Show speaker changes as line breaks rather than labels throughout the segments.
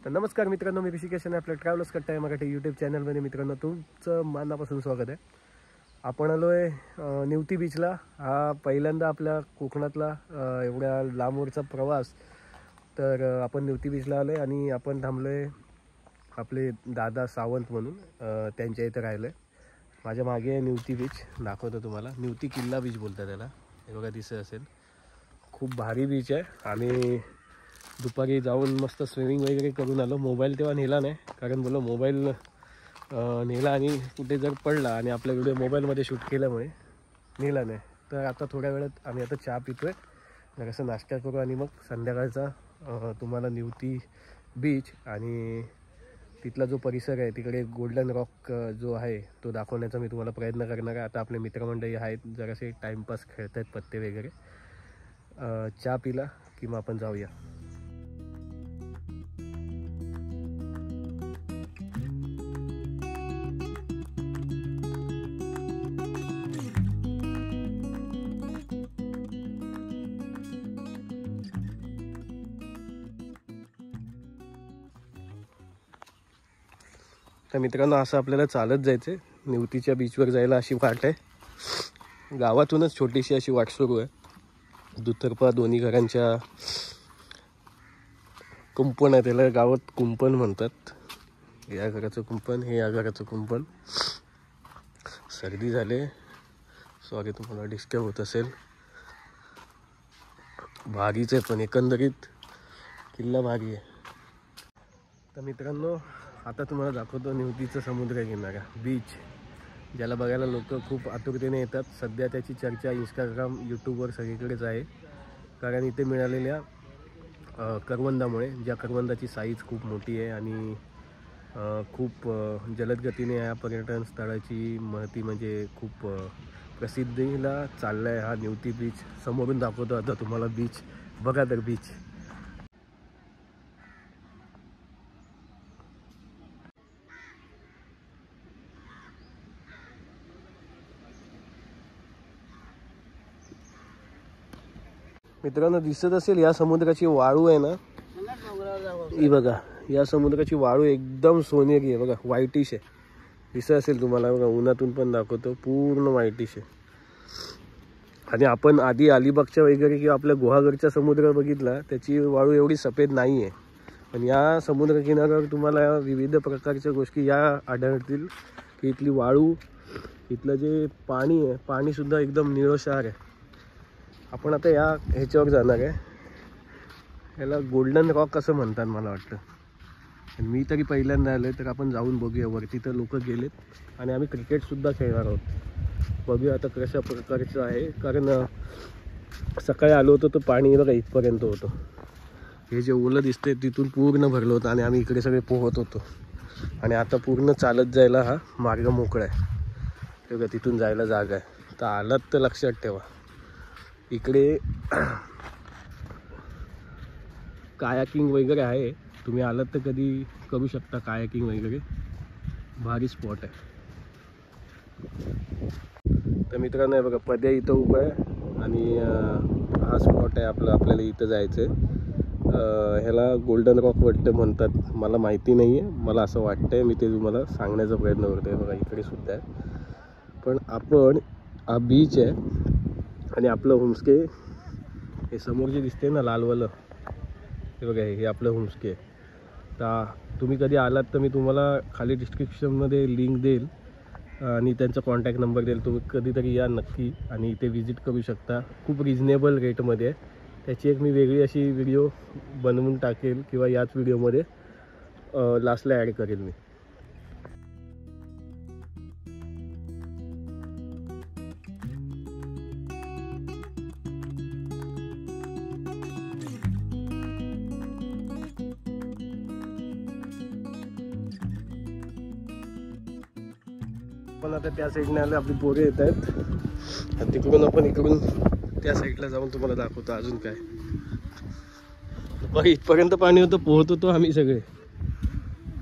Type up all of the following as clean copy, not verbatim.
तर नमस्कार मित्रांनो, मी ऋषिकेश आणि आपल्या ट्रॅव्हल्स कट्टा मराठी यूट्यूब चॅनलमध्ये मित्रांनो तुमचं मनापासून स्वागत आहे. आपण आलो आहे निवती बीचला. हा पहिल्यांदा आपल्या कोकणातला एवढ्या लांबवरचा प्रवास. तर आपण निवती बीचला आलो आहे आणि आपण थांबलो आहे आपले दादा सावंत म्हणून, त्यांच्या इथं राहिलं आहे. माझ्या मागे आहे निवती बीच, दाखवतो तुम्हाला. निवती किल्ला बीच बोलतात त्याला, हे बघा दिसत असेल. खूप भारी बीच आहे. आम्ही दुपारी जाऊन मस्त स्विमिंग वगैरे करून आलो. मोबाईल तेव्हा नेला नाही, कारण बोललो मोबाईल नेला आणि कुठे जर पडला आणि आपल्या व्हिडिओ मोबाईलमध्ये शूट केल्यामुळे नेला नाही. तर आता थोड्या वेळात आम्ही आता चहा पितो आहे, जरासं नाश्ता करू आणि मग संध्याकाळचा तुम्हाला निवती बीच आणि तिथला जो परिसर आहे तिकडे गोल्डन रॉक जो आहे तो दाखवण्याचा मी तुम्हाला प्रयत्न करणार आहे. आता आपले मित्रमंडळी आहेत, जरासे टाईमपास खेळत आहेत पत्ते वगैरे. चहा पिला की मग आपण जाऊया. तर मित्रांनो, असं आपल्याला चालत जायचं आहे. निवतीच्या बीचवर जायला अशी वाट आहे. गावातूनच छोटीशी अशी वाट सुरू आहे. दुतर्फा दोन्ही घरांच्या कुंपण आहे, त्याला गावात कुंपण म्हणतात. या घराचं कुंपण, हे या घराचं कुंपण. सर्दी झाले, सॉरी तुम्हाला डिस्टर्ब होत असेल. भारीच आहे, पण एकंदरीत किल्ला भारी आहे. तर मित्रांनो, आता तुम्हाला दाखवतो निवतीचं समुद्र किनारा बीच, ज्याला बघायला लोक खूप आतुरतेने येतात. सध्या त्याची चर्चा इंस्टाग्राम, यूट्यूबवर सगळीकडेच आहे, कारण इथे मिळालेल्या करवंदामुळे. ज्या करवंदाची साईज खूप मोठी आहे आणि खूप जलद गतीने या पर्यटन स्थळाची महती म्हणजे खूप प्रसिद्धीला चालला आहे हा निवती बीच. समोरून दाखवतो आता तुम्हाला बीच. बघा तर बीच. मित्रांनो, दिसत असेल या समुद्राची वाळू आहे ना, ही बघा. या समुद्राची वाळू एकदम सोनेरी आहे बघा, व्हाईटिश आहे. दिसत असेल तुम्हाला बघा, उन्हातून पण दाखवतो, पूर्ण व्हाईटिश आहे. आणि आपण आधी अलिबागच्या वगैरे किंवा आपल्या गुहागरचा समुद्र बघितला, त्याची वाळू एवढी सफेद नाही आहे. पण या समुद्र किनाऱ्यावर तुम्हाला विविध प्रकारच्या गोष्टी या आढळतील, की इथली वाळू, इथलं जे पाणी आहे, पाणीसुद्धा एकदम निळशार आहे. आपण आता या ह्याच्यावर जाणार आहे. याला गोल्डन रॉक असं म्हणतात मला वाटतं. आणि मी तरी पहिल्यांदा आलो आहे, तर आपण जाऊन बघूया. वरती तर लोक गेलेत आणि आम्ही क्रिकेटसुद्धा खेळणार आहोत. बघूया आता कशा प्रकारचं आहे, कारण सकाळी आलो होतो तर पाणी बघा इथपर्यंत होतं. हे जे ओलं दिसते तिथून पूर्ण भरलं होतं आणि आम्ही इकडे सगळे पोहत होतो. आणि आता पूर्ण चालत जायला हा मार्ग मोकळा आहे. तेव्हा तिथून जायला जागा आहे. तर आलात तर लक्षात ठेवा, इकडे कायाकिंग वगैरे आहे. तुम्ही आलात तर कधी करू शकता कायाकिंग वगैरे, भारी स्पॉट आहे. तर मित्रांनो, बघा पद्या इथं उभं आहे आणि हा स्पॉट आहे आपल्याला इथं जायचं आहे. ह्याला गोल्डन रॉक वाटतं म्हणतात, मला माहिती नाही आहे, मला असं वाटतं आहे. मी ते तुम्हाला सांगण्याचा प्रयत्न करतो आहे. बघा इकडे सुद्धा आहे. पण आपण हा बीच आहे आणि आपलं होमस्टे हे समोर जे दिसते ना लालवालं, हे बघा, हे आपलं होमस्टे आहे. तर तुम्ही कधी आलात तर मी तुम्हाला खाली डिस्क्रिप्शनमध्ये लिंक देईल आणि त्यांचा कॉन्टॅक्ट नंबर देईल. तुम्ही कधीतरी या नक्की आणि इथे विजिट करू शकता. खूप रिजनेबल रेटमध्ये आहे. त्याची एक मी वेगळी अशी व्हिडिओ बनवून टाकेल किंवा याच व्हिडिओमध्ये लास्टला ॲड करेल मी. पण आता त्या साईडने आले, आपली पोरे येत आहेत आणि तिकडून आपण इकडून त्या साईडला जाऊन तुम्हाला दाखवतो अजून काय. बघ इथपर्यंत पाणी होतं, पोहत होतो आम्ही सगळे.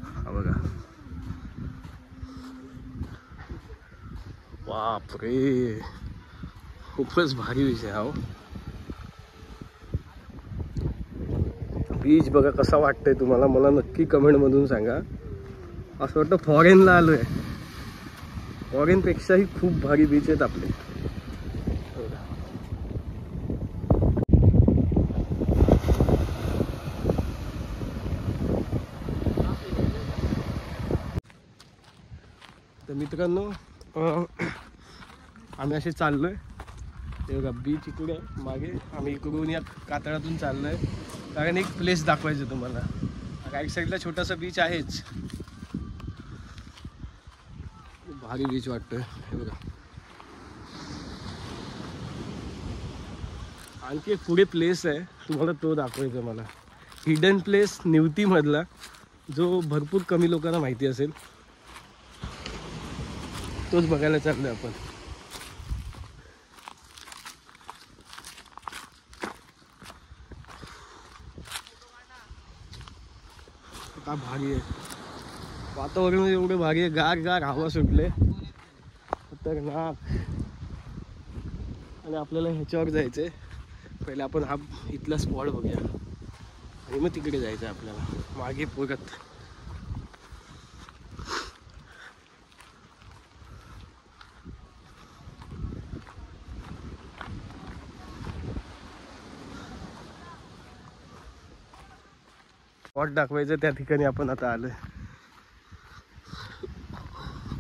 हा बघा, बापरे, खूपच भारी विषय हा. बीच बघा कसा वाटतंय तुम्हाला, मला नक्की कमेंटमधून सांगा. असं वाटतं फॉरेनला आलो आहे. फॉरेनपेक्षाही खूप भारी बीच आहेत आपले. तर मित्रांनो आम्ही असे चाललोय. ते बघा बीच इकडे मागे, आम्ही इकडून या कातळातून चाललोय कारण एक प्लेस दाखवायचं तुम्हाला. राईट साईडला छोटासा बीच आहेच, भारी बीच वाटतोय. हे बघा आणखी एक पुढे प्लेस आहे, तुम्हाला तो दाखवायचा मला. हिडन प्लेस निवती मधला, जो भरपूर कमी लोकांना माहिती असेल, तोच बघायला चाललोय आपण. का भारी आहे वातावरण, एवढं भारी आहे. गार गार हवा सुटले, खतरनाक. आणि आपल्याला ह्याच्यावर जायचंय. पहिले आपण हा इथला स्पॉट बघूया आणि मग तिकडे जायचं आहे आपल्याला मागे परत. स्पॉट दाखवायचं त्या ठिकाणी आपण आता आलोय.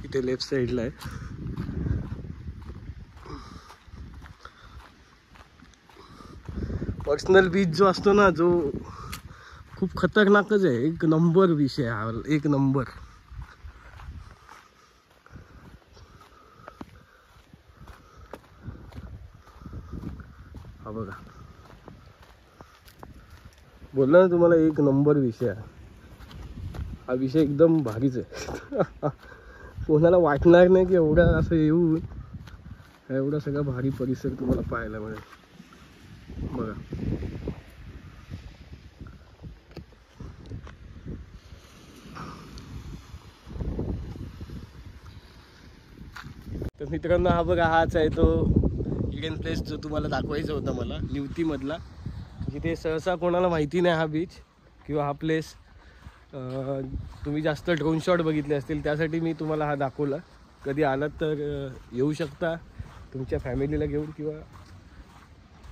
इथे लेफ्ट साईडला आहे. पर्सनल बीच जो असतो ना, जो खूप खतरनाकच आहे. एक नंबर विषय हा, एक नंबर. हा बघा, बोलला ना तुम्हाला, एक नंबर विषय आहे हा. विषय एकदम भारीच आहे. कोणाला वाटणार नाही की एवढा असं येऊन एवढा सगळा भारी परिसर तुम्हाला पाहायला मिळेल. बघा तर मित्रांनो, हा बघा, हाच आहे तो हिडन प्लेस जो तुम्हाला दाखवायचा होता मला, निवती मधला. जिथे सहसा कोणाला माहिती नाही हा बीच किंवा हा प्लेस. तुम्ही जास्त ड्रोन शॉट बघितले असतील, त्यासाठी मी तुम्हाला हा दाखवला. कधी आलात तर येऊ शकता तुमच्या फॅमिलीला घेऊन किंवा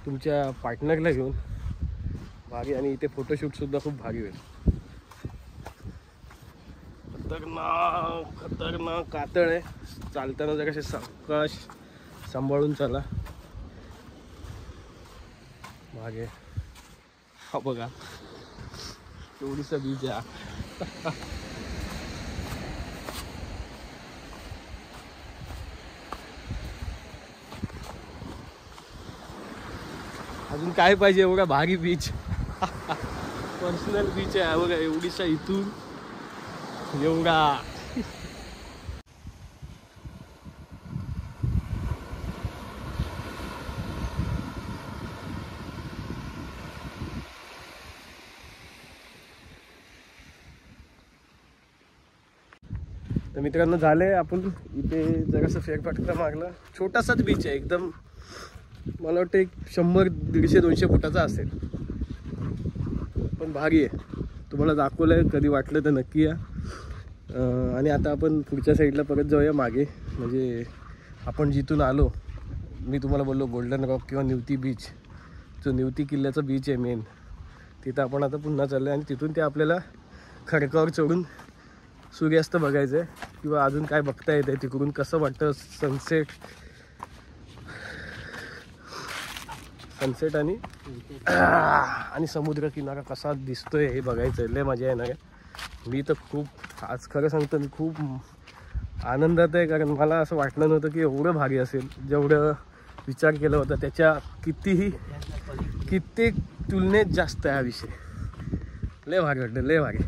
तुमच्या पार्टनरला घेऊन. भारी. आणि इथे फोटोशूटसुद्धा खूप भारी होईल. खतरनाक खतरनाक कातळ आहे. चालताना जरा कसे सावकाश सांभाळून चला. मागे हा बघा, एवढीसा बीच आहे. अजून काय पाहिजे एवढा भारी बीच. पर्सनल बीच आहे बघा, एवढीसा इथून एवढा. तर मित्रांनो, झाले आपण इथे जरासं फेरफटका मारला. छोटासाच बीच आहे एकदम, मला वाटतं एक 100, 150, 200 फुटाचा असेल, पण भारी आहे. तुम्हाला दाखवलं आहे, कधी वाटलं तर नक्की या. आणि आता आपण पुढच्या साईडला परत जाऊया मागे. म्हणजे आपण जिथून आलो, मी तुम्हाला बोललो गोल्डन रॉक किंवा निवती बीच, जो निवती किल्ल्याचा बीच आहे मेन, तिथं आपण आता पुन्हा चाललो आहे. आणि तिथून ते आपल्याला खडकावर चढून सूर्यास्त बघायचं आहे किंवा अजून काय बघता येतं तिकडून, कसं वाटतं सनसेट आणि समुद्र किनारा कसा दिसतोय हे बघायचं आहे. लय मजा येणार आहे. मी तर खूप, आज खरं सांगतो, मी खूप आनंदात आहे. कारण मला असं वाटलं नव्हतं की एवढं भारी असेल. जेवढं विचार केला होता त्याच्या कित्येक तुलनेत जास्त आहे हा विषय. लय भारी वाटलं, लय भारी.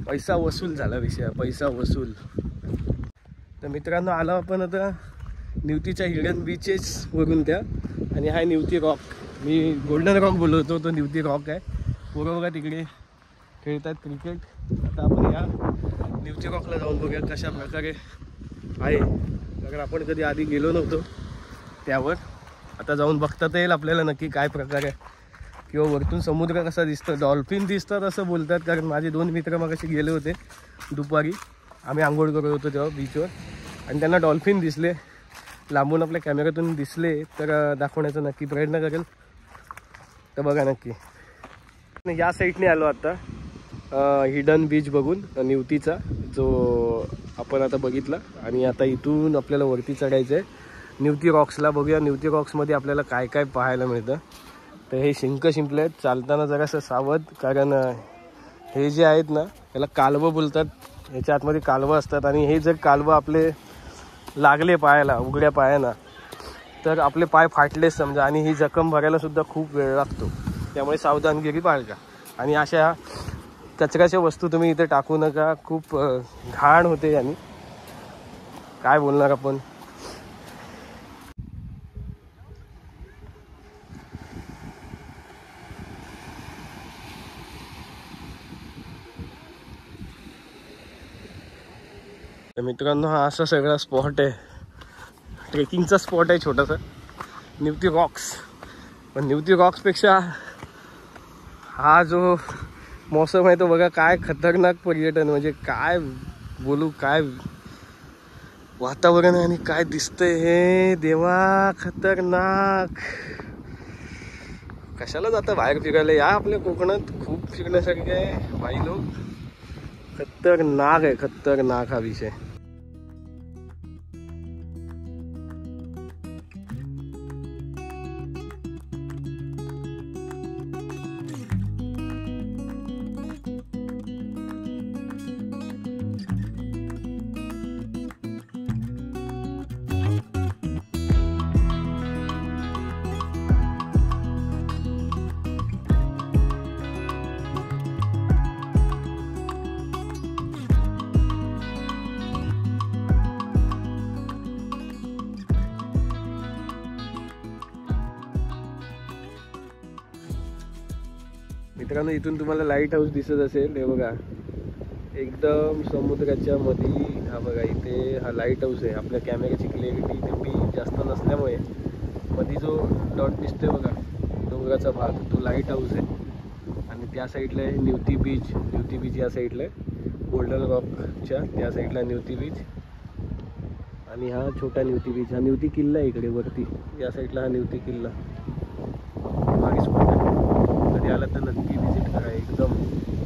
पैसा वसूल झाला विषय, पैसा वसूल. तर मित्रांनो, आलो आपण आता निवतीच्या हिडन बीचेस वरून त्या. आणि हा निवती रॉक, मी गोल्डन रॉक बोलवतो, तो निवती रॉक आहे. पोरं बघा तिकडे खेळतात क्रिकेट. आता आपण या निवती रॉकला जाऊन बघूया कशा प्रकारे आहे. कारण आपण कधी आधी गेलो नव्हतो त्यावर. आता जाऊन बघता येईल आपल्याला नक्की काय प्रकार आहे. किंवा वरतून समुद्र कसा दिसतो, डॉल्फिन दिसतात असं बोलतात. कारण माझे 2 मित्र मगाशी गेले होते दुपारी, आम्ही आंघोळ करत होतो तेव्हा बीचवर, आणि त्यांना डॉल्फिन दिसले लांबून. आपल्या कॅमेऱ्यातून दिसले तर दाखवण्याचा नक्की प्रयत्न करेल. तर बघा नक्की. या साईडने आलो आता हिडन बीच बघून निवतीचा, जो आपण आता बघितला. आणि आता इथून आपल्याला वरती चढायचं आहे निवती रॉक्सला. बघूया निवती रॉक्समध्ये आपल्याला काय काय पाहायला मिळतं. तर हे शिंक शिंपले आहेत, चालताना जरासं सावध, कारण हे जे आहेत ना याला कालवं बोलतात. ह्याच्या आतमध्ये कालवं असतात, आणि हे जर कालवं आपले लागले पायाला, उघड्या पायाना, तर आपले पाय फाटलेच समजा, आणि ही जखम भरायला सुद्धा खूप वेळ लागतो. त्यामुळे सावधानगिरी बाळगा. आणि अशा कचऱ्याच्या वस्तू तुम्ही इथे टाकू नका, खूप घाण होते. आणि काय बोलणार आपण. तर मित्रांनो, हा असा सगळा स्पॉट आहे, ट्रेकिंगचा स्पॉट आहे छोटासा, निवती रॉक्स. पण निवती रॉक्सपेक्षा हा जो मौसम आहे तो बघा, काय खतरनाक पर्यटन, म्हणजे काय बोलू, काय वातावरण आहे आणि काय दिसतंय हे देवा, खतरनाक. कशाला जाता बाहेर फिरायला, या आपल्या कोकणात खूप फिरण्यासारखे आहे बाई लोक. खतरनाक आहे, खतरनाक हा विषय. मित्रांनो, इथून तुम्हाला लाईट हाऊस दिसत असेल, हे बघा एकदम समुद्राच्या मध्ये. हा बघा, इथे हा लाईट हाऊस आहे. आपल्या कॅमेऱ्याची क्लॅरिटी तेवढी जास्त नसल्यामुळे मध्ये जो डॉट दिसतोय बघा डोंगराचा भाग, तो लाईट हाऊस आहे. आणि त्या साईडला आहे निवती बीच. निवती बीच या साईडला आहे, गोल्डन रॉकच्या त्या साईडला निवती बीच. आणि हा छोटा निवती बीच. हा निवती किल्ला आहे इकडे वरती, या साईडला हा निवती किल्ला. भारी स्पॉट आहे, कधी आला तर नक्की विजिट करा, एकदम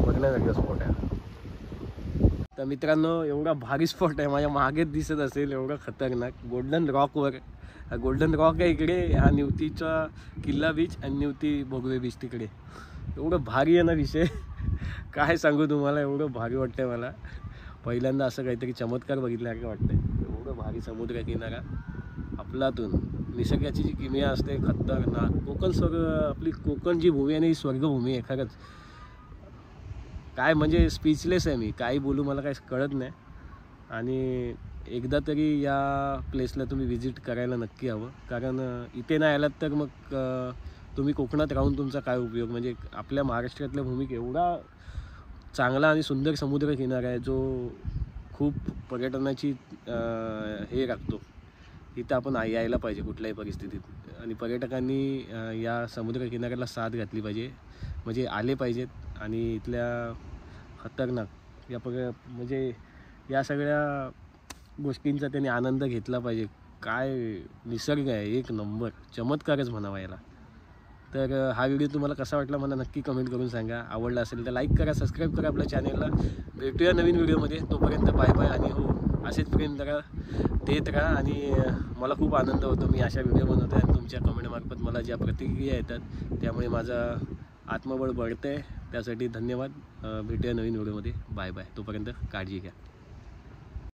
बघण्यासारखा स्पॉट आहे. तर मित्रांनो, एवढा भारी स्पॉट आहे, माझ्या मागेच दिसत असेल, एवढा खतरनाक. गोल्डन रॉकवर, हा गोल्डन रॉक आहे इकडे, हा निवतीचा किल्ला बीच, आणि निवती भोगवे बीच तिकडे. एवढं भारी आहे ना विषय, काय सांगू तुम्हाला, एवढं भारी वाटतंय मला. पहिल्यांदा असं काहीतरी चमत्कार बघितल्यासारखं वाटतंय. एवढं भारी समुद्र किनारा आपलातून, निसर्गाची जी किमया असते खतरनाक. कोकण आपली कोकण जी भूमी आहे ना, ही स्वर्गभूमी आहे खरंच. काय म्हणजे स्पीचलेस आहे मी, काही बोलू, मला काही कळत नाही. आणि एकदा तरी या प्लेसला तुम्ही विजिट करायला नक्की हवं. कारण इथे नाही आलात तर मग तुम्ही कोकणात राहून तुमचा काय उपयोग. म्हणजे आपल्या महाराष्ट्रातल्या भूमीत एवढा चांगला आणि सुंदर समुद्र किनारा आहे, जो खूप पर्यटनाची हे राखतो. इथं आपण यायला पाहिजे कुठल्याही परिस्थितीत. आणि पर्यटकांनी या समुद्र किनाऱ्याला साथ घातली पाहिजे, म्हणजे आले पाहिजेत. आणि इथल्या खतरनाक म्हणजे या सगळ्या गोष्टींचा त्यांनी आनंद घेतला पाहिजे. काय निसर्ग आहे, एक नंबर, चमत्कारच म्हणावा याला. तर हा व्हिडिओ तुम्हाला कसा वाटला मला नक्की कमेंट करून सांगा. आवडला असेल तर लाईक करा, सबस्क्राईब करा आपल्या चॅनलला. भेटूया नवीन व्हिडिओमध्ये, तोपर्यंत बाय बाय. आणि हो, असेच प्रेम करा, देत राहा. आणि मला खूप आनंद होतो, मी अशा व्हिडिओ बनवतो आणि तुमच्या कमेंटमार्फत मला ज्या प्रतिक्रिया येतात त्यामुळे माझं आत्मबळ बढतं आहे. त्यासाठी धन्यवाद. भेटूया नवीन व्हिडिओमध्ये, बाय बाय. तोपर्यंत काळजी घ्या.